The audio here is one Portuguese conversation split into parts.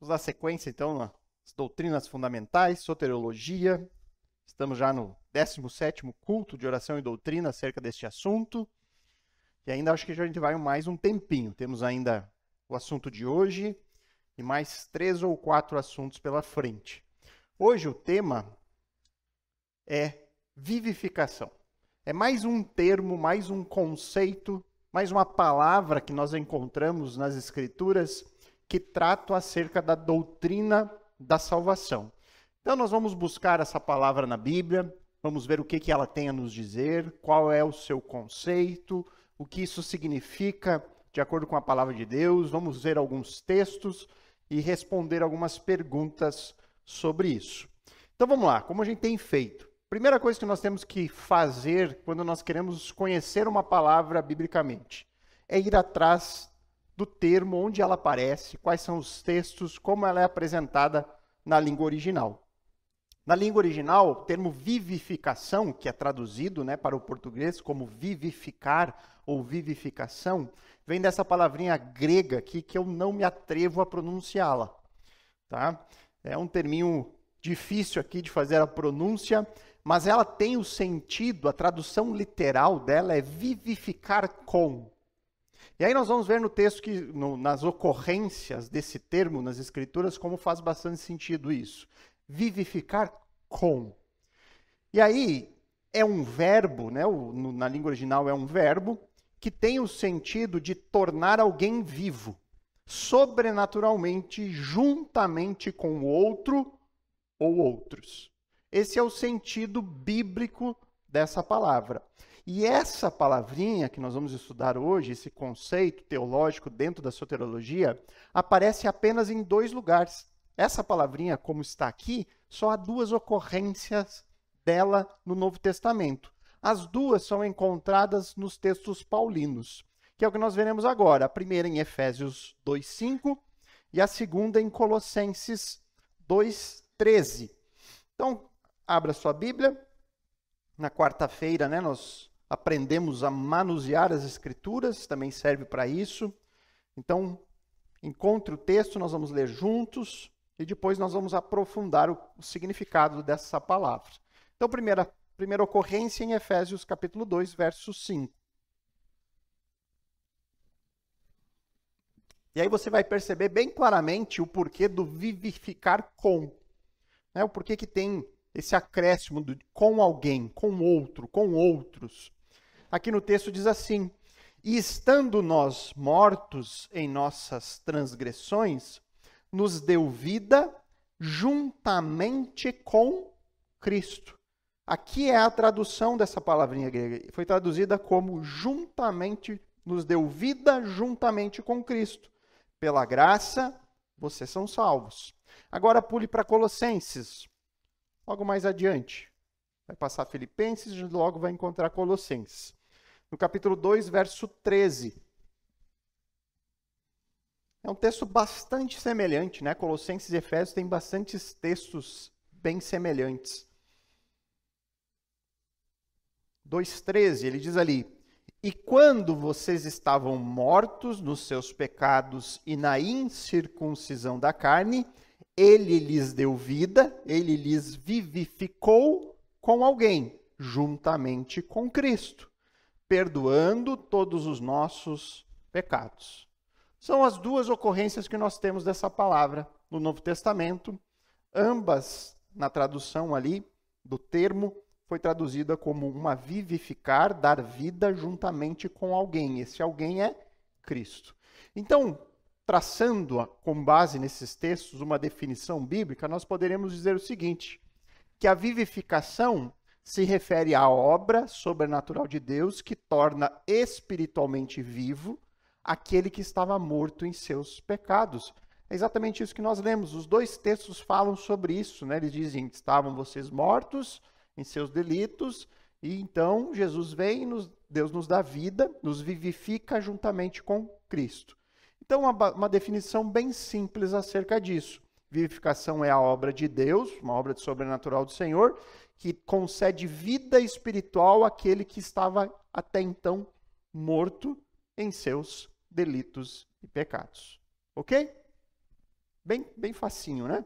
Vamos dar sequência, então, nas doutrinas fundamentais, soteriologia. Estamos já no 17º culto de oração e doutrina acerca deste assunto. E ainda acho que a gente vai mais um tempinho. Temos ainda o assunto de hoje e mais 3 ou 4 assuntos pela frente. Hoje o tema é vivificação. É mais um termo, mais um conceito, mais uma palavra que nós encontramos nas Escrituras que tratam acerca da doutrina da salvação. Então nós vamos buscar essa palavra na Bíblia, vamos ver o que ela tem a nos dizer, qual é o seu conceito, o que isso significa de acordo com a palavra de Deus, vamos ver alguns textos e responder algumas perguntas sobre isso. Então vamos lá, como a gente tem feito? Primeira coisa que nós temos que fazer quando nós queremos conhecer uma palavra biblicamente é ir atrás do termo, onde ela aparece, quais são os textos, como ela é apresentada na língua original. Na língua original, o termo vivificação, que é traduzido para o português como vivificar ou vivificação, vem dessa palavrinha grega aqui que eu não me atrevo a pronunciá-la. Tá? É um terminho difícil aqui de fazer a pronúncia, mas ela tem o sentido, a tradução literal dela é vivificar com. E aí nós vamos ver no texto, nas ocorrências desse termo nas Escrituras, como faz bastante sentido isso. Vivificar com. E aí é um verbo, na língua original é um verbo, que tem o sentido de tornar alguém vivo, sobrenaturalmente, juntamente com o outro ou outros. Esse é o sentido bíblico dessa palavra. E essa palavrinha que nós vamos estudar hoje, esse conceito teológico dentro da soteriologia, aparece apenas em 2 lugares. Essa palavrinha, como está aqui, só há 2 ocorrências dela no Novo Testamento. As 2 são encontradas nos textos paulinos, que é o que nós veremos agora. A primeira em Efésios 2:5 e a segunda em Colossenses 2:13. Então, abra sua Bíblia. Na quarta-feira, nós aprendemos a manusear as Escrituras, também serve para isso. Então, encontre o texto, nós vamos ler juntos e depois nós vamos aprofundar o significado dessa palavra. Então, primeira ocorrência em Efésios capítulo 2, verso 5. E aí você vai perceber bem claramente o porquê do vivificar com. O porquê que tem esse acréscimo com alguém, com outro, com outros. Aqui no texto diz assim: e estando nós mortos em nossas transgressões, nos deu vida juntamente com Cristo. Aqui é a tradução dessa palavrinha grega. Foi traduzida como juntamente, nos deu vida juntamente com Cristo. Pela graça, vocês são salvos. Agora pule para Colossenses. Logo mais adiante. Vai passar Filipenses e logo vai encontrar Colossenses. No capítulo 2, verso 13. É um texto bastante semelhante, Colossenses e Efésios têm bastantes textos bem semelhantes. 2:13, ele diz ali: e quando vocês estavam mortos nos seus pecados e na incircuncisão da carne, ele lhes deu vida, ele lhes vivificou com alguém, juntamente com Cristo, perdoando todos os nossos pecados. São as 2 ocorrências que nós temos dessa palavra no Novo Testamento. Ambas, na tradução ali do termo, foi traduzida como uma vivificar, dar vida juntamente com alguém. Esse alguém é Cristo. Então, traçando com base nesses textos uma definição bíblica, nós poderemos dizer o seguinte, que a vivificação se refere à obra sobrenatural de Deus que torna espiritualmente vivo aquele que estava morto em seus pecados. É exatamente isso que nós lemos. Os 2 textos falam sobre isso, Eles dizem: estavam vocês mortos em seus delitos, e então Jesus vem, Deus nos dá vida, nos vivifica juntamente com Cristo. Então, uma definição bem simples acerca disso. Vivificação é a obra de Deus, uma obra sobrenatural do Senhor, que concede vida espiritual àquele que estava até então morto em seus delitos e pecados. Ok? Bem facinho, né?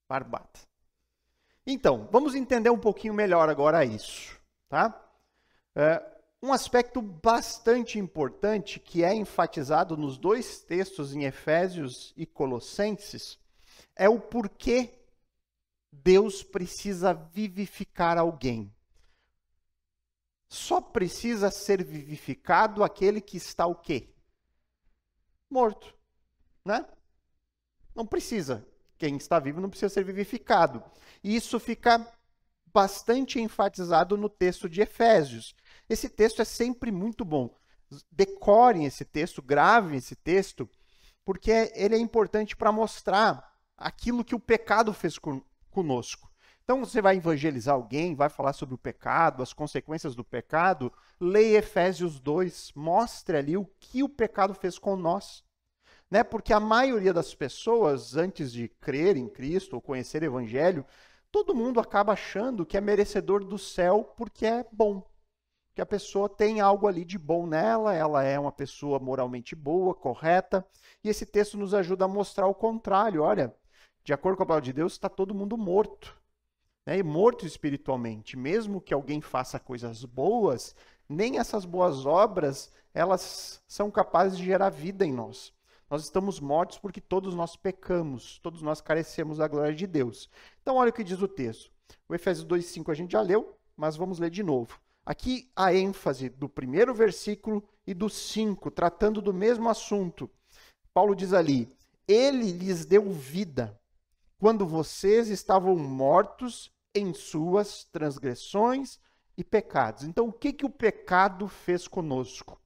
Barbata. Então, vamos entender um pouquinho melhor agora isso, tá? Um aspecto bastante importante que é enfatizado nos dois textos em Efésios e Colossenses é o porquê Deus precisa vivificar alguém. Só precisa ser vivificado aquele que está o quê? Morto, né? Não precisa. Quem está vivo não precisa ser vivificado. E isso fica bastante enfatizado no texto de Efésios. Esse texto é sempre muito bom. Decorem esse texto, gravem esse texto, porque ele é importante para mostrar aquilo que o pecado fez conosco. Então, você vai evangelizar alguém, vai falar sobre o pecado, as consequências do pecado, leia Efésios 2, mostre ali o que o pecado fez com nós. Né? Porque a maioria das pessoas, antes de crer em Cristo ou conhecer o Evangelho, todo mundo acaba achando que é merecedor do céu porque é bom. Que a pessoa tem algo ali de bom nela, ela é uma pessoa moralmente boa, correta. E esse texto nos ajuda a mostrar o contrário. Olha, de acordo com a palavra de Deus, está todo mundo morto. Né? E morto espiritualmente. Mesmo que alguém faça coisas boas, nem essas boas obras, elas são capazes de gerar vida em nós. Nós estamos mortos porque todos nós pecamos, todos nós carecemos da glória de Deus. Então, olha o que diz o texto. O Efésios 2,5 a gente já leu, mas vamos ler de novo. Aqui a ênfase do primeiro versículo e do 5, tratando do mesmo assunto. Paulo diz ali, ele lhes deu vida, quando vocês estavam mortos em suas transgressões e pecados. Então, o que o pecado fez conosco?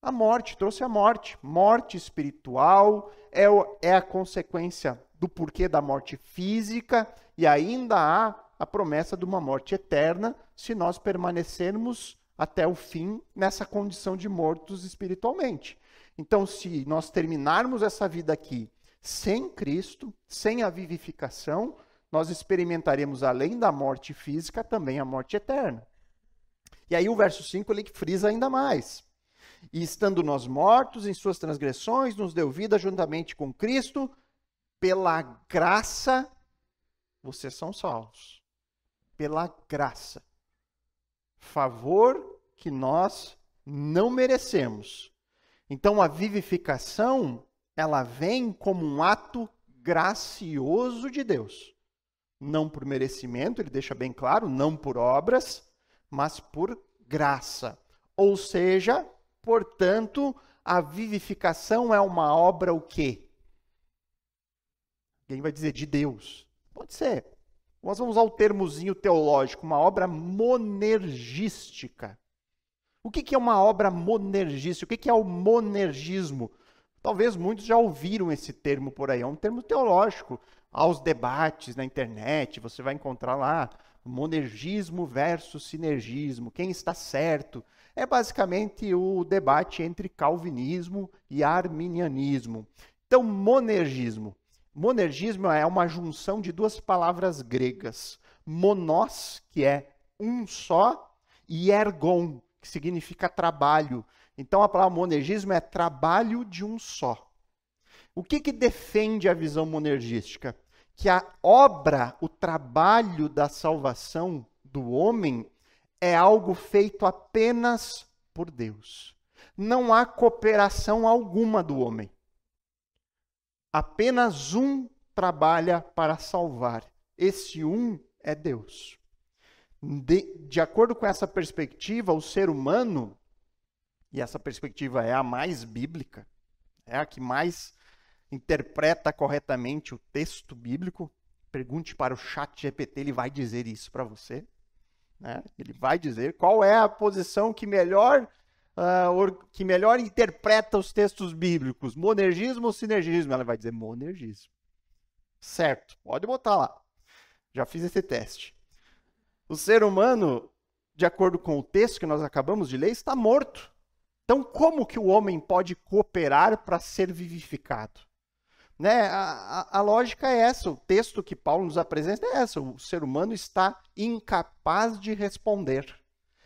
A morte, trouxe a morte. Morte espiritual é a consequência do porquê da morte física e ainda há a promessa de uma morte eterna se nós permanecermos até o fim nessa condição de mortos espiritualmente. Então, se nós terminarmos essa vida aqui sem Cristo, sem a vivificação, nós experimentaremos, além da morte física, também a morte eterna. E aí o verso 5 ele frisa ainda mais. E estando nós mortos em suas transgressões, nos deu vida juntamente com Cristo, pela graça, vocês são salvos. Pela graça. Favor que nós não merecemos. Então a vivificação, ela vem como um ato gracioso de Deus. Não por merecimento, ele deixa bem claro, não por obras, mas por graça. Ou seja, portanto, a vivificação é uma obra o quê? Alguém vai dizer de Deus. Pode ser. Nós vamos usar o termozinho teológico, uma obra monergística. O que é uma obra monergística? O que é o monergismo? Talvez muitos já ouviram esse termo por aí. É um termo teológico. Há os debates na internet, você vai encontrar lá monergismo versus sinergismo. Quem está certo? É basicamente o debate entre calvinismo e arminianismo. Então, monergismo. Monergismo é uma junção de duas palavras gregas. Monós, que é um só, e ergon, que significa trabalho. Então, a palavra monergismo é trabalho de um só. O que defende a visão monergística? Que a obra, o trabalho da salvação do homem é algo feito apenas por Deus. Não há cooperação alguma do homem. Apenas um trabalha para salvar. Esse um é Deus. De acordo com essa perspectiva, o ser humano, e essa perspectiva é a mais bíblica, é a que mais interpreta corretamente o texto bíblico. Pergunte para o ChatGPT, ele vai dizer isso para você. Né? Ele vai dizer qual é a posição que melhor interpreta os textos bíblicos. Monergismo ou sinergismo? Ela vai dizer monergismo. Certo, pode botar lá. Já fiz esse teste. O ser humano, de acordo com o texto que nós acabamos de ler, está morto. Então, como que o homem pode cooperar para ser vivificado? Né? A lógica é essa, o texto que Paulo nos apresenta é essa, o ser humano está incapaz de responder.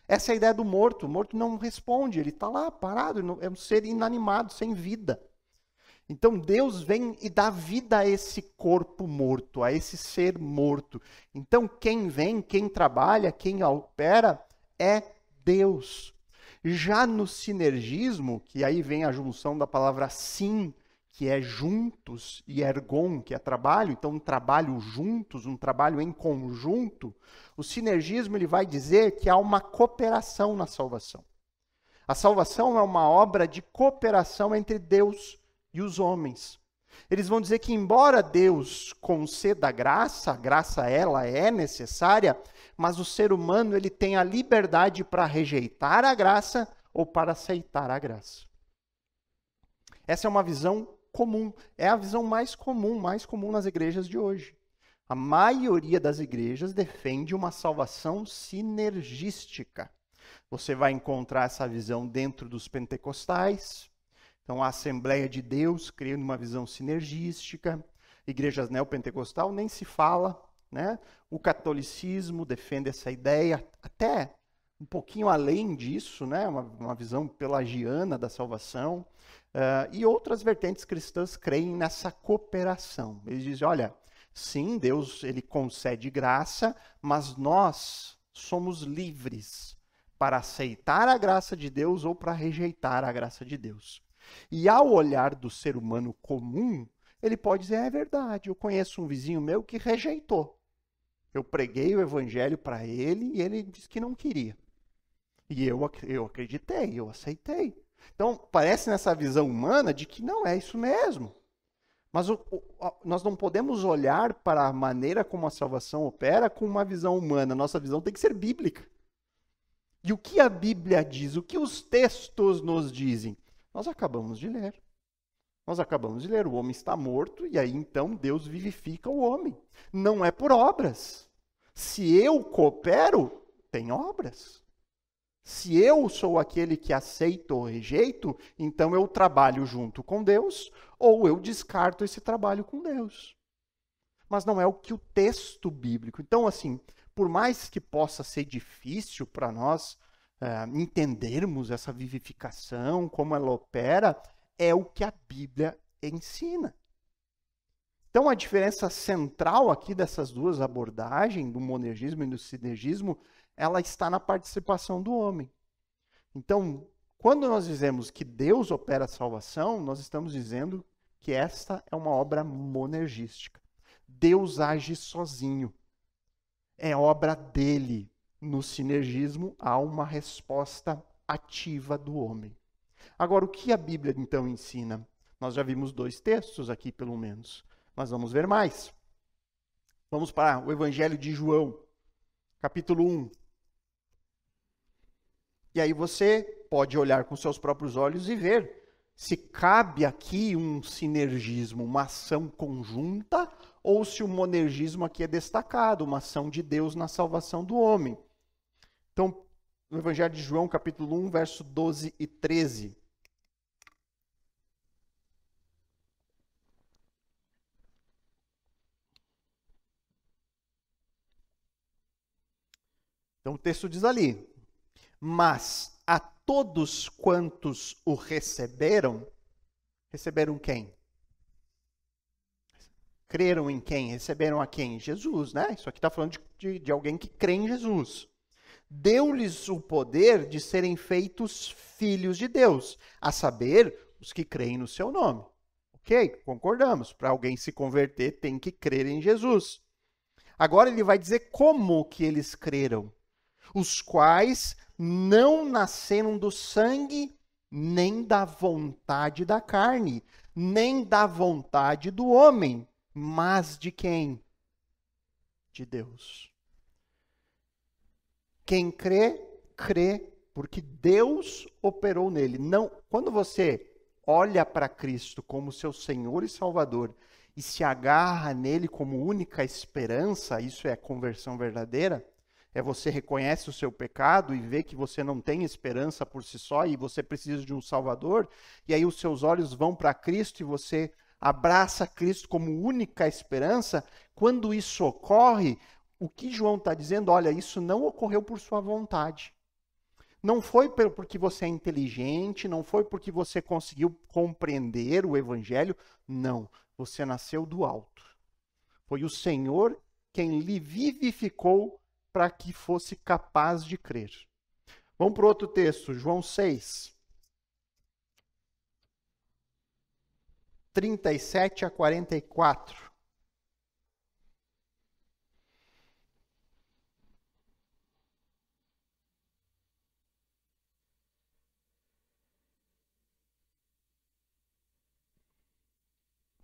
Essa é a ideia do morto, o morto não responde, ele está lá parado, é um ser inanimado, sem vida. Então Deus vem e dá vida a esse corpo morto, a esse ser morto. Então quem vem, quem trabalha, quem opera é Deus. Já no sinergismo, que aí vem a junção da palavra sim, que é juntos, e ergon, que é trabalho, então um trabalho juntos, um trabalho em conjunto, o sinergismo ele vai dizer que há uma cooperação na salvação. A salvação é uma obra de cooperação entre Deus e os homens. Eles vão dizer que embora Deus conceda a graça ela é necessária, mas o ser humano ele tem a liberdade para rejeitar a graça ou para aceitar a graça. Essa é uma visão comum, é a visão mais comum nas igrejas de hoje. A maioria das igrejas defende uma salvação sinergística. Você vai encontrar essa visão dentro dos pentecostais. Então, a Assembleia de Deus crê numa visão sinergística. Igrejas neopentecostal nem se fala, né? O catolicismo defende essa ideia, até um pouquinho além disso, né? Uma visão pelagiana da salvação. E outras vertentes cristãs creem nessa cooperação. Eles dizem, olha, sim, Deus ele concede graça, mas nós somos livres para aceitar a graça de Deus ou para rejeitar a graça de Deus. E ao olhar do ser humano comum, ele pode dizer, é verdade, eu conheço um vizinho meu que rejeitou. Eu preguei o evangelho para ele e ele disse que não queria. E eu acreditei, eu aceitei. Então, parece nessa visão humana de que não é isso mesmo. Mas nós não podemos olhar para a maneira como a salvação opera com uma visão humana. Nossa visão tem que ser bíblica. E o que a Bíblia diz? O que os textos nos dizem? Nós acabamos de ler. O homem está morto e aí então Deus vivifica o homem. Não é por obras. Se eu coopero, tem obras. Se eu sou aquele que aceita ou rejeito, então eu trabalho junto com Deus ou eu descarto esse trabalho com Deus. Mas não é o que o texto bíblico. Então, assim, por mais que possa ser difícil para nós entendermos essa vivificação, como ela opera, é o que a Bíblia ensina. Então, a diferença central aqui dessas duas abordagens, do monergismo e do sinergismo, ela está na participação do homem. Então, quando nós dizemos que Deus opera a salvação, nós estamos dizendo que esta é uma obra monergística. Deus age sozinho. É obra dele. No sinergismo, há uma resposta ativa do homem. Agora, o que a Bíblia, então, ensina? Nós já vimos 2 textos aqui, pelo menos. Mas vamos ver mais. Vamos para o Evangelho de João, capítulo 1. E aí você pode olhar com seus próprios olhos e ver se cabe aqui um sinergismo, uma ação conjunta, ou se o monergismo aqui é destacado, uma ação de Deus na salvação do homem. Então, no Evangelho de João, capítulo 1, verso 12 e 13. Então o texto diz ali, mas a todos quantos o receberam quem? Creram em quem? Receberam a quem? Jesus, né? Isso aqui está falando de alguém que crê em Jesus. Deu-lhes o poder de serem feitos filhos de Deus, a saber, os que creem no seu nome. Ok? Concordamos. Para alguém se converter, tem que crer em Jesus. Agora ele vai dizer como que eles creram. Os quais não nasceram do sangue, nem da vontade da carne, nem da vontade do homem, mas de quem? De Deus. Quem crê, crê porque Deus operou nele. Não, quando você olha para Cristo como seu Senhor e Salvador e se agarra nele como única esperança, isso é conversão verdadeira, é você reconhece o seu pecado e vê que você não tem esperança por si só e você precisa de um Salvador, e aí os seus olhos vão para Cristo e você abraça Cristo como única esperança. Quando isso ocorre, o que João está dizendo, olha, isso não ocorreu por sua vontade. Não foi porque você é inteligente, não foi porque você conseguiu compreender o evangelho. Não, você nasceu do alto. Foi o Senhor quem lhe vivificou para que fosse capaz de crer. Vamos para o outro texto, João 6, 37 a 44.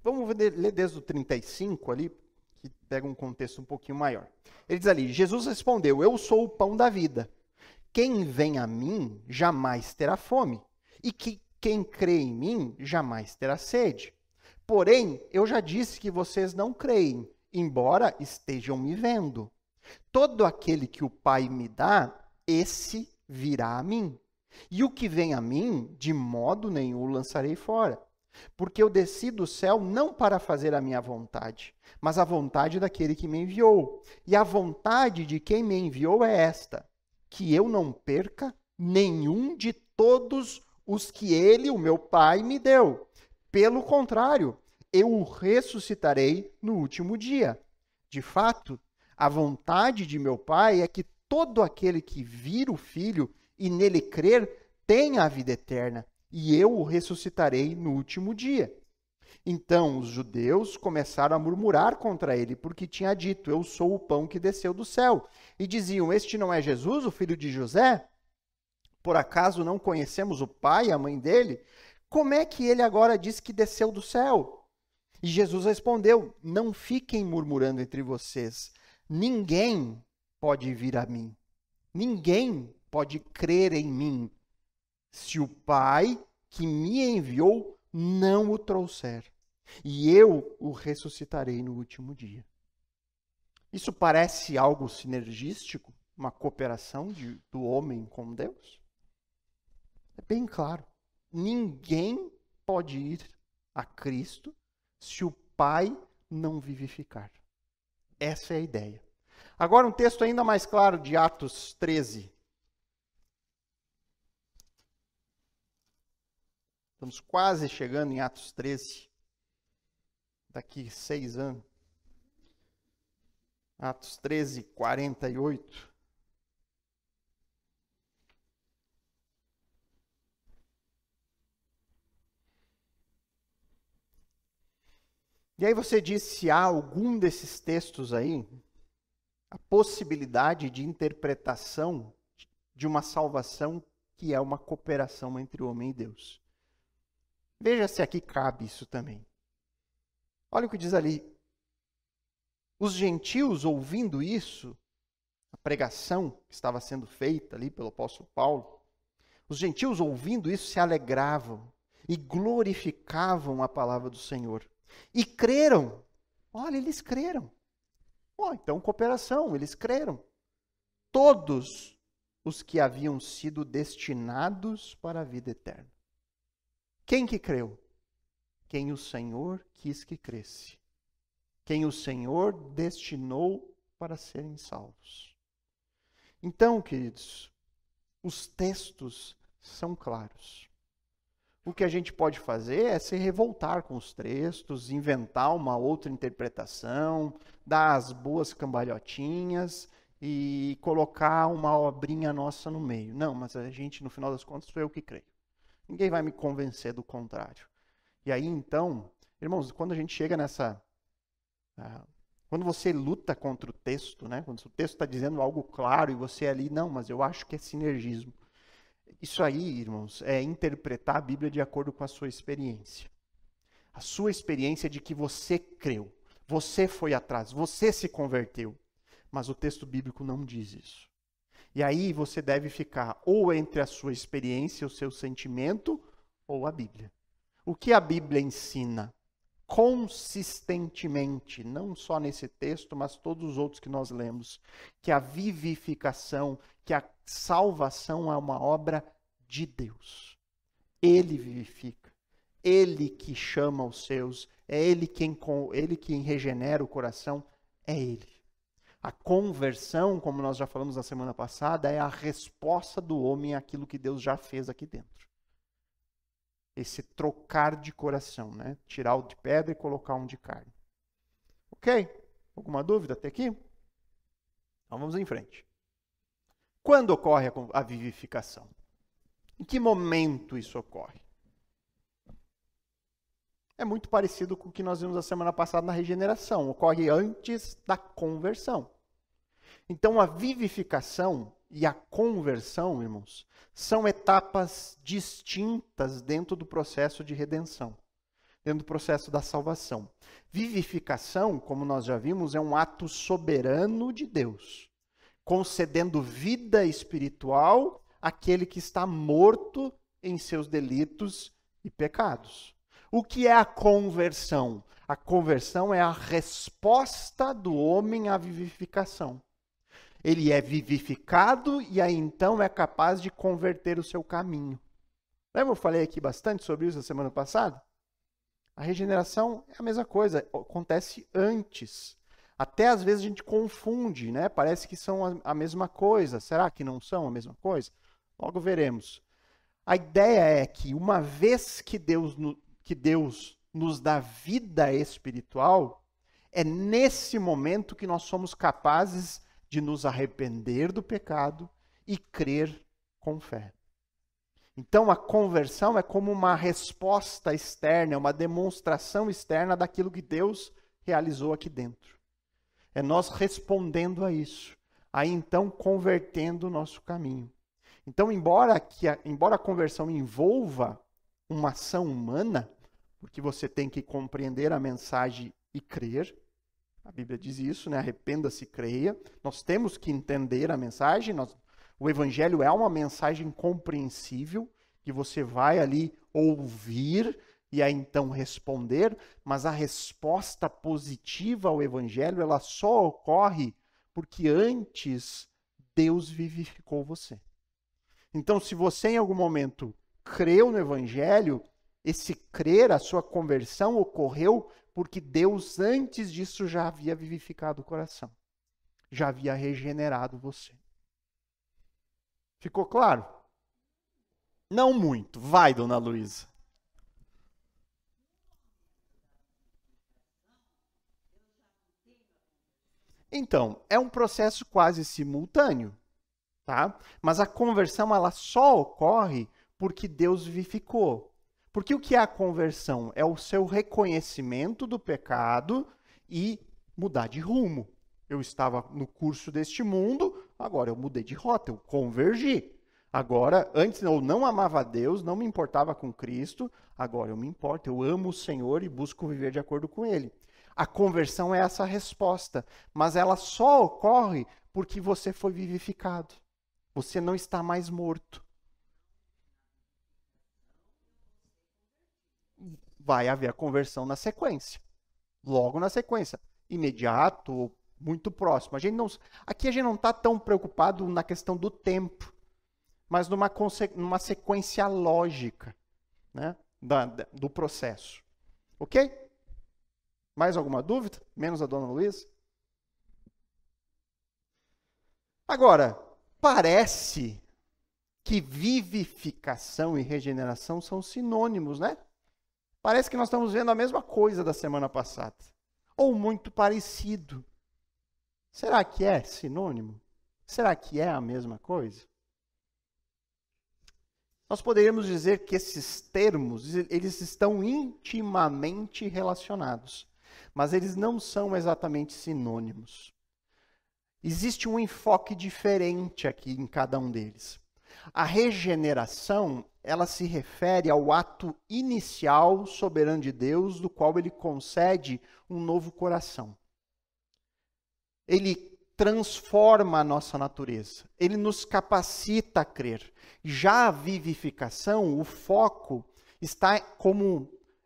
Vamos ler desde o 35 ali, que pega um contexto um pouquinho maior. Ele diz ali, Jesus respondeu, eu sou o pão da vida. Quem vem a mim jamais terá fome, e quem crê em mim jamais terá sede. Porém, eu já disse que vocês não creem, embora estejam me vendo. Todo aquele que o Pai me dá, esse virá a mim. E o que vem a mim, de modo nenhum o lançarei fora. Porque eu desci do céu não para fazer a minha vontade, mas a vontade daquele que me enviou. E a vontade de quem me enviou é esta, que eu não perca nenhum de todos os que ele, o meu Pai, me deu. Pelo contrário, eu o ressuscitarei no último dia. De fato, a vontade de meu Pai é que todo aquele que vir o Filho e nele crer tenha a vida eterna, e eu o ressuscitarei no último dia. Então os judeus começaram a murmurar contra ele, porque tinha dito, eu sou o pão que desceu do céu. E diziam, este não é Jesus, o filho de José? Por acaso não conhecemos o pai e a mãe dele? Como é que ele agora diz que desceu do céu? E Jesus respondeu, não fiquem murmurando entre vocês. Ninguém pode vir a mim. Ninguém pode crer em mim, se o Pai que me enviou não o trouxer. E eu o ressuscitarei no último dia. Isso parece algo sinergístico? Uma cooperação do homem com Deus? É bem claro. Ninguém pode ir a Cristo se o Pai não vivificar. Essa é a ideia. Agora um texto ainda mais claro de Atos 13. Estamos quase chegando em Atos 13. Daqui 6 anos. Atos 13, 48. E aí você diz se há algum desses textos aí, a possibilidade de interpretação de uma salvação que é uma cooperação entre o homem e Deus. Veja se aqui cabe isso também. Olha o que diz ali. Os gentios, ouvindo isso, a pregação que estava sendo feita ali pelo apóstolo Paulo, os gentios, ouvindo isso, se alegravam e glorificavam a palavra do Senhor. E creram. Olha, eles creram. Então, cooperação, eles creram. Todos os que haviam sido destinados para a vida eterna. Quem que creu? Quem o Senhor quis que cresce. Quem o Senhor destinou para serem salvos. Então, queridos, os textos são claros. O que a gente pode fazer é se revoltar com os textos, inventar uma outra interpretação, dar as boas cambalhotinhas e colocar uma obrinha nossa no meio. Não, mas a gente, no final das contas, sou eu que creio. Ninguém vai me convencer do contrário. E aí, então, irmãos, quando a gente chega nessa... quando você luta contra o texto, né? Quando o texto está dizendo algo claro e você ali, não, mas eu acho que é sinergismo. Isso aí, irmãos, é interpretar a Bíblia de acordo com a sua experiência. A sua experiência de que você creu, você foi atrás, você se converteu. Mas o texto bíblico não diz isso. E aí você deve ficar ou entre a sua experiência, o seu sentimento, ou a Bíblia. O que a Bíblia ensina? Consistentemente, não só nesse texto, mas todos os outros que nós lemos, que a vivificação, que a salvação é uma obra de Deus. Ele vivifica, Ele que chama os seus, é Ele quem regenera o coração, é Ele. A conversão, como nós já falamos na semana passada, é a resposta do homem àquilo que Deus já fez aqui dentro. Esse trocar de coração, né? Tirar o de pedra e colocar um de carne. Ok? Alguma dúvida até aqui? Então vamos em frente. Quando ocorre a vivificação? Em que momento isso ocorre? É muito parecido com o que nós vimos na semana passada na regeneração. Ocorre antes da conversão. Então a vivificação e a conversão, irmãos, são etapas distintas dentro do processo de redenção, dentro do processo da salvação. Vivificação, como nós já vimos, é um ato soberano de Deus, concedendo vida espiritual àquele que está morto em seus delitos e pecados. O que é a conversão? A conversão é a resposta do homem à vivificação. Ele é vivificado e aí então é capaz de converter o seu caminho. Lembra eu falei aqui bastante sobre isso na semana passada? A regeneração é a mesma coisa, acontece antes. Até às vezes a gente confunde, né? Parece que são a mesma coisa. Será que não são a mesma coisa? Logo veremos. A ideia é que uma vez que Deus nos dá vida espiritual, é nesse momento que nós somos capazes de nos arrepender do pecado e crer com fé. Então a conversão é como uma resposta externa, uma demonstração externa daquilo que Deus realizou aqui dentro. É nós respondendo a isso, aí então convertendo o nosso caminho. Então, embora a conversão envolva uma ação humana, porque você tem que compreender a mensagem e crer, a Bíblia diz isso, né? Arrependa-se e creia. Nós temos que entender a mensagem. O Evangelho é uma mensagem compreensível, que você vai ali ouvir e aí então responder, mas a resposta positiva ao Evangelho, ela só ocorre porque antes Deus vivificou você. Então, se você em algum momento creu no Evangelho, esse crer, a sua conversão ocorreu porque Deus antes disso já havia vivificado o coração. Já havia regenerado você. Ficou claro? Não muito. Vai, dona Luísa. Então, é um processo quase simultâneo, tá? Mas a conversão ela só ocorre porque Deus vivificou. Porque o que é a conversão? É o seu reconhecimento do pecado e mudar de rumo. Eu estava no curso deste mundo, agora eu mudei de rota, eu convergi. Agora, antes eu não amava a Deus, não me importava com Cristo, agora eu me importo, eu amo o Senhor e busco viver de acordo com Ele. A conversão é essa resposta, mas ela só ocorre porque você foi vivificado. Você não está mais morto. Vai haver a conversão na sequência. Logo na sequência. Imediato, muito próximo. Aqui a gente não está tão preocupado na questão do tempo, mas numa sequência lógica, né, do processo. Ok? Mais alguma dúvida? Menos a dona Luísa? Agora, parece que vivificação e regeneração são sinônimos, né? Parece que nós estamos vendo a mesma coisa da semana passada. Ou muito parecido. Será que é sinônimo? Será que é a mesma coisa? Nós poderíamos dizer que esses termos, eles estão intimamente relacionados. Mas eles não são exatamente sinônimos. Existe um enfoque diferente aqui em cada um deles. A regeneração, ela se refere ao ato inicial soberano de Deus, do qual ele concede um novo coração. Ele transforma a nossa natureza, ele nos capacita a crer. Já a vivificação, o foco está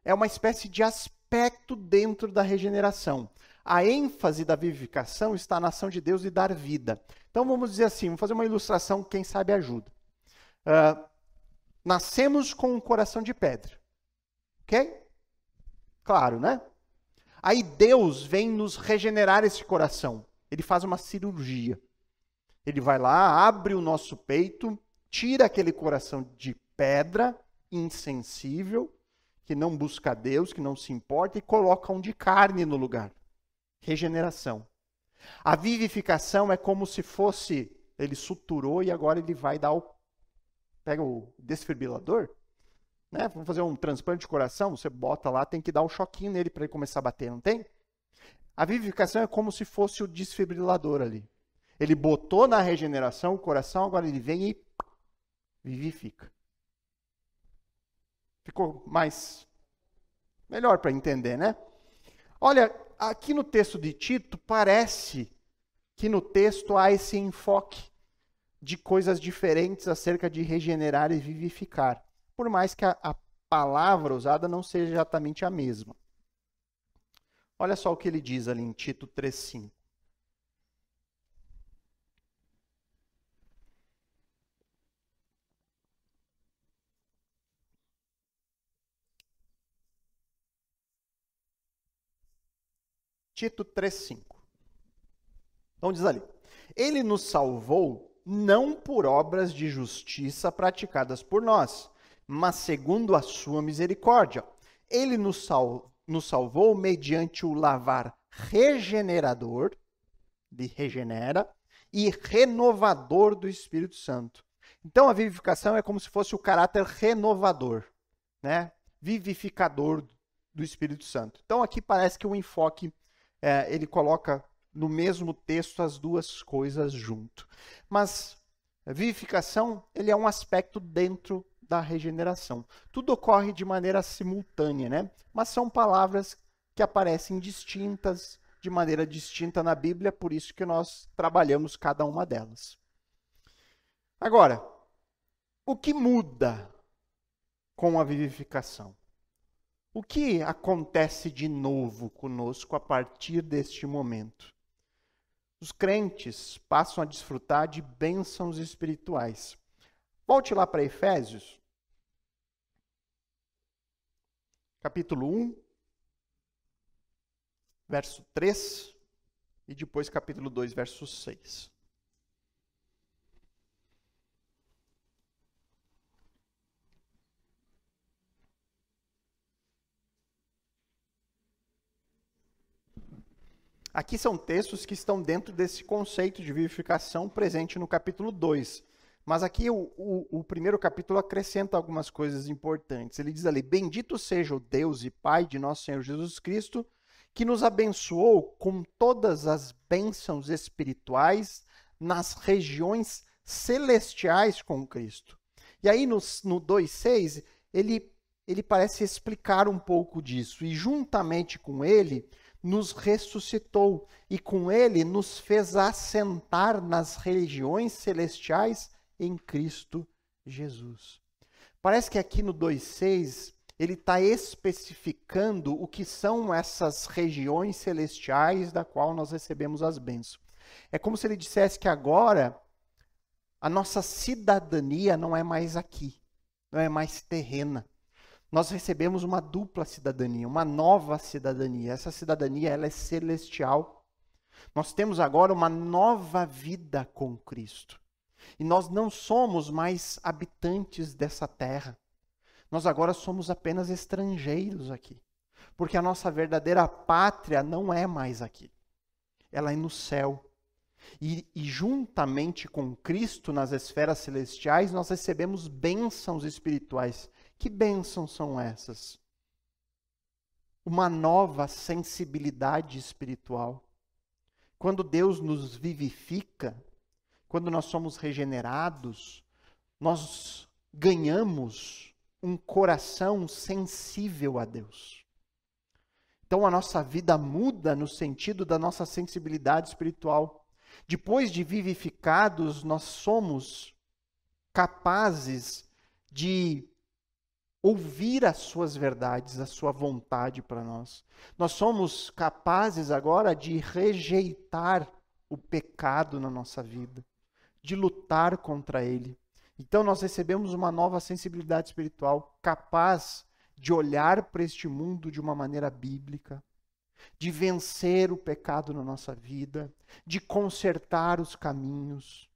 é uma espécie de aspecto dentro da regeneração. A ênfase da vivificação está na ação de Deus de dar vida. Então vamos dizer assim, vamos fazer uma ilustração, quem sabe ajuda. Nascemos com um coração de pedra. Ok? Claro, né? Aí Deus vem nos regenerar esse coração. Ele faz uma cirurgia. Ele vai lá, abre o nosso peito, tira aquele coração de pedra, insensível, que não busca Deus, que não se importa, e coloca um de carne no lugar. Regeneração. A vivificação é como se fosse, ele suturou e agora ele vai dar pega o desfibrilador, né? Vamos fazer um transplante de coração, você bota lá, tem que dar um choquinho nele para ele começar a bater, não tem? A vivificação é como se fosse o desfibrilador ali. Ele botou na regeneração o coração, agora ele vem e vivifica. Ficou melhor para entender, né? Olha, aqui no texto de Tito, parece que no texto há esse enfoque de coisas diferentes acerca de regenerar e vivificar. Por mais que a palavra usada não seja exatamente a mesma. Olha só o que ele diz ali em Tito 3,5. Tito 3,5. Então diz ali: Ele nos salvou não por obras de justiça praticadas por nós, mas segundo a sua misericórdia. Ele nos salvou mediante o lavar regenerador, de regenera, e renovador do Espírito Santo. Então a vivificação é como se fosse o caráter renovador, né? Vivificador do Espírito Santo. Então aqui parece que o enfoque ele coloca no mesmo texto as duas coisas junto. Mas a vivificação ele é um aspecto dentro da regeneração. Tudo ocorre de maneira simultânea, né? Mas são palavras que aparecem distintas, de maneira distinta na Bíblia, por isso que nós trabalhamos cada uma delas. Agora, o que muda com a vivificação? O que acontece de novo conosco a partir deste momento? Os crentes passam a desfrutar de bênçãos espirituais. Volte lá para Efésios, capítulo 1, verso 3, e depois capítulo 2, verso 6. Aqui são textos que estão dentro desse conceito de vivificação presente no capítulo 2. Mas aqui o primeiro capítulo acrescenta algumas coisas importantes. Ele diz ali: Bendito seja o Deus e Pai de nosso Senhor Jesus Cristo, que nos abençoou com todas as bênçãos espirituais nas regiões celestiais com Cristo. E aí no 2,6, ele parece explicar um pouco disso. E juntamente com ele, nos ressuscitou, e com ele nos fez assentar nas regiões celestiais em Cristo Jesus. Parece que aqui no 2,6 ele está especificando o que são essas regiões celestiais da qual nós recebemos as bênçãos. É como se ele dissesse que agora a nossa cidadania não é mais aqui, não é mais terrena. Nós recebemos uma dupla cidadania, uma nova cidadania. Essa cidadania ela é celestial. Nós temos agora uma nova vida com Cristo. E nós não somos mais habitantes dessa terra. Nós agora somos apenas estrangeiros aqui. Porque a nossa verdadeira pátria não é mais aqui. Ela é no céu. E juntamente com Cristo nas esferas celestiais, nós recebemos bênçãos espirituais. Que bênçãos são essas? Uma nova sensibilidade espiritual. Quando Deus nos vivifica, quando nós somos regenerados, nós ganhamos um coração sensível a Deus. Então a nossa vida muda no sentido da nossa sensibilidade espiritual. Depois de vivificados, nós somos capazes de ouvir as suas verdades, a sua vontade para nós. Nós somos capazes agora de rejeitar o pecado na nossa vida, de lutar contra ele. Então nós recebemos uma nova sensibilidade espiritual, capaz de olhar para este mundo de uma maneira bíblica, de vencer o pecado na nossa vida, de consertar os caminhos.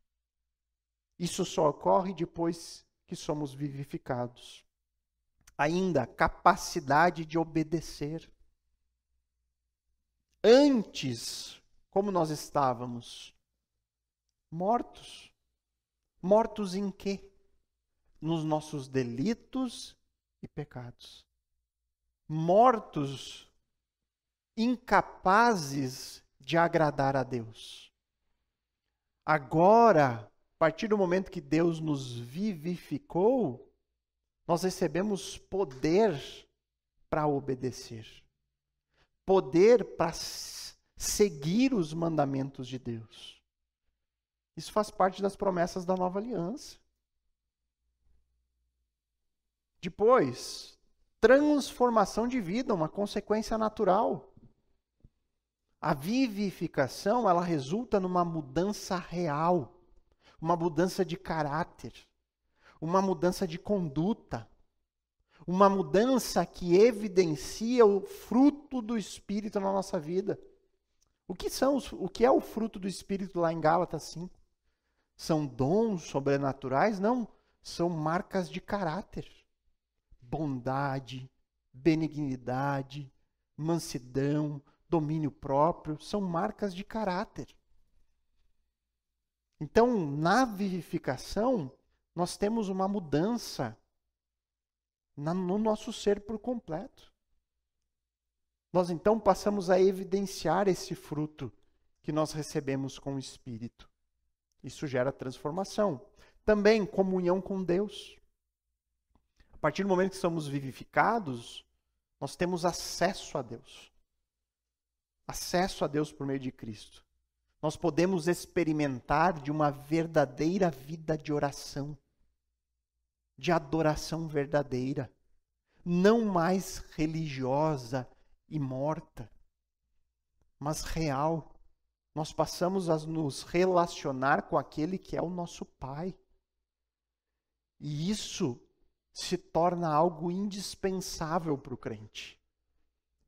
Isso só ocorre depois que somos vivificados. Ainda, capacidade de obedecer. Antes, como nós estávamos? Mortos. Mortos em quê? Nos nossos delitos e pecados. Mortos, incapazes de agradar a Deus. Agora, a partir do momento que Deus nos vivificou, nós recebemos poder para obedecer. Poder para seguir os mandamentos de Deus. Isso faz parte das promessas da nova aliança. Depois, transformação de vida, uma consequência natural. A vivificação, ela resulta numa mudança real, uma mudança de caráter, uma mudança de conduta, uma mudança que evidencia o fruto do Espírito na nossa vida. O que é o fruto do Espírito lá em Gálatas 5? São dons sobrenaturais? Não, são marcas de caráter. Bondade, benignidade, mansidão, domínio próprio, são marcas de caráter. Então, na vivificação, nós temos uma mudança no nosso ser por completo. Nós então passamos a evidenciar esse fruto que nós recebemos com o Espírito. Isso gera transformação. Também comunhão com Deus. A partir do momento que somos vivificados, nós temos acesso a Deus. Acesso a Deus por meio de Cristo. Nós podemos experimentar de uma verdadeira vida de oração, de adoração verdadeira, não mais religiosa e morta, mas real. Nós passamos a nos relacionar com aquele que é o nosso Pai. E isso se torna algo indispensável para o crente.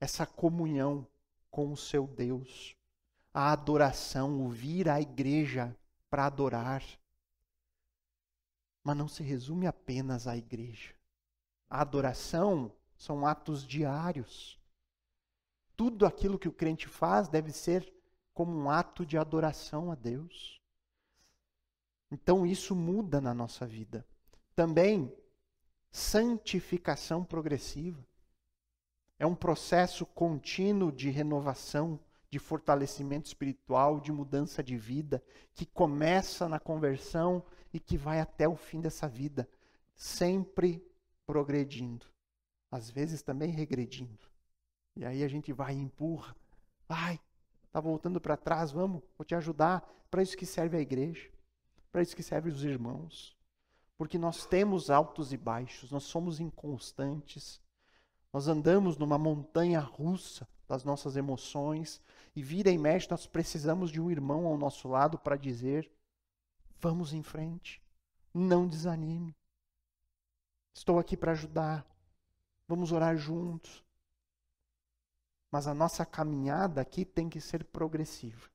Essa comunhão com o seu Deus. A adoração, o vir à igreja para adorar. Mas não se resume apenas à igreja. A adoração são atos diários. Tudo aquilo que o crente faz deve ser como um ato de adoração a Deus. Então isso muda na nossa vida. Também, santificação progressiva. É um processo contínuo de renovação, de fortalecimento espiritual, de mudança de vida, que começa na conversão e que vai até o fim dessa vida, sempre progredindo. Às vezes também regredindo. E aí a gente vai e empurra. Vai, está voltando para trás, vou te ajudar. Para isso que serve a igreja. Para isso que servem os irmãos. Porque nós temos altos e baixos, nós somos inconstantes. Nós andamos numa montanha russa das nossas emoções e vira e mexe nós precisamos de um irmão ao nosso lado para dizer: vamos em frente, não desanime. Estou aqui para ajudar, vamos orar juntos. Mas a nossa caminhada aqui tem que ser progressiva.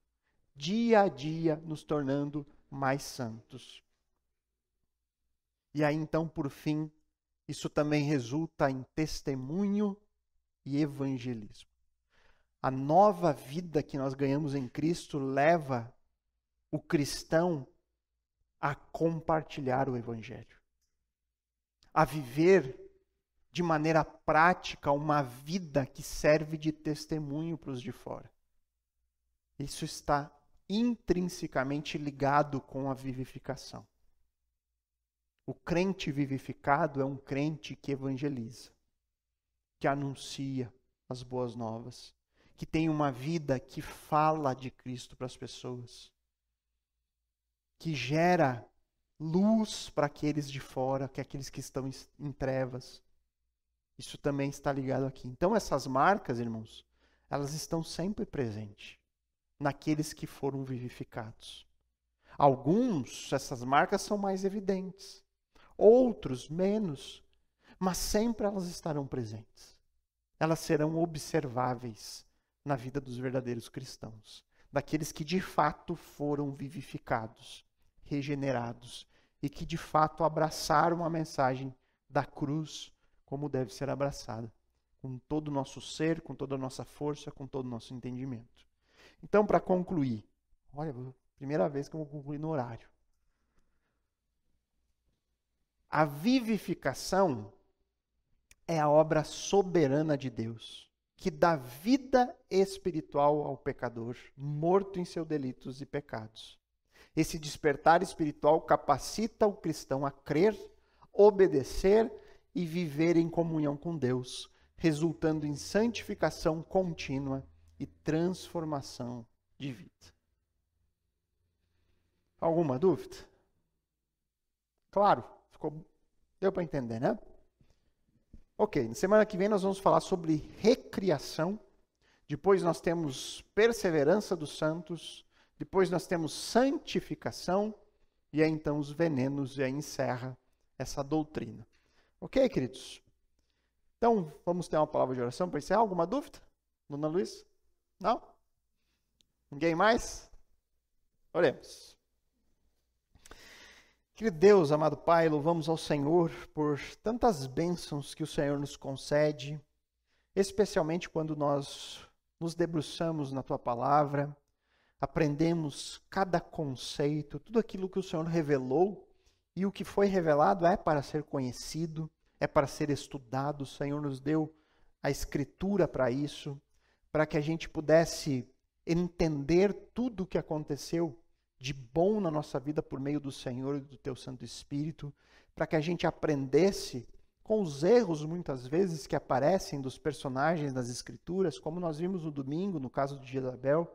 Dia a dia nos tornando mais santos. E aí então, por fim, isso também resulta em testemunho e evangelismo. A nova vida que nós ganhamos em Cristo leva o cristão a compartilhar o Evangelho. A viver de maneira prática uma vida que serve de testemunho para os de fora. Isso está intrinsecamente ligado com a vivificação. O crente vivificado é um crente que evangeliza, que anuncia as boas novas, que tem uma vida que fala de Cristo para as pessoas, que gera luz para aqueles de fora, que aqueles que estão em trevas. Isso também está ligado aqui. Então essas marcas, irmãos, elas estão sempre presentes naqueles que foram vivificados. Alguns, essas marcas são mais evidentes. Outros, menos. Mas sempre elas estarão presentes. Elas serão observáveis na vida dos verdadeiros cristãos, daqueles que de fato foram vivificados, regenerados e que de fato abraçaram a mensagem da cruz como deve ser abraçada, com todo o nosso ser, com toda a nossa força, com todo o nosso entendimento. Então, para concluir, olha, primeira vez que eu vou concluir no horário. A vivificação é a obra soberana de Deus, que dá vida espiritual ao pecador, morto em seus delitos e pecados. Esse despertar espiritual capacita o cristão a crer, obedecer e viver em comunhão com Deus, resultando em santificação contínua e transformação de vida. Alguma dúvida? Claro, deu para entender, né? Ok, na semana que vem nós vamos falar sobre recriação, depois nós temos perseverança dos santos, depois nós temos santificação, e aí então os venenos, e aí encerra essa doutrina. Ok, queridos? Então, vamos ter uma palavra de oração para encerrar. Alguma dúvida? Dona Luiz? Não? Ninguém mais? Oremos. Querido Deus, amado Pai, louvamos ao Senhor por tantas bênçãos que o Senhor nos concede, especialmente quando nós nos debruçamos na Tua palavra, aprendemos cada conceito, tudo aquilo que o Senhor revelou, e o que foi revelado é para ser conhecido, é para ser estudado. O Senhor nos deu a Escritura para isso, para que a gente pudesse entender tudo o que aconteceu de bom na nossa vida por meio do Senhor e do Teu Santo Espírito, para que a gente aprendesse com os erros, muitas vezes, que aparecem dos personagens das Escrituras, como nós vimos no domingo, no caso de Jezabel.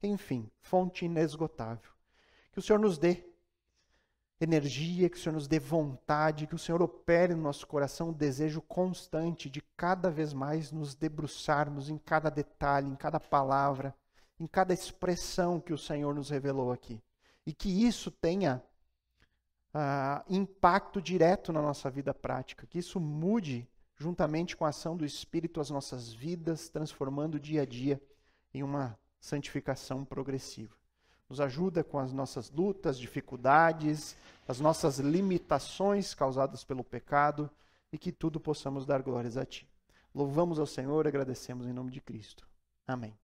Enfim, fonte inesgotável. Que o Senhor nos dê energia, que o Senhor nos dê vontade, que o Senhor opere no nosso coração o desejo constante de cada vez mais nos debruçarmos em cada detalhe, em cada palavra, em cada expressão que o Senhor nos revelou aqui. E que isso tenha impacto direto na nossa vida prática, que isso mude, juntamente com a ação do Espírito, as nossas vidas, transformando dia a dia em uma santificação progressiva. Nos ajuda com as nossas lutas, dificuldades, as nossas limitações causadas pelo pecado, e que tudo possamos dar glórias a Ti. Louvamos ao Senhor e agradecemos em nome de Cristo. Amém.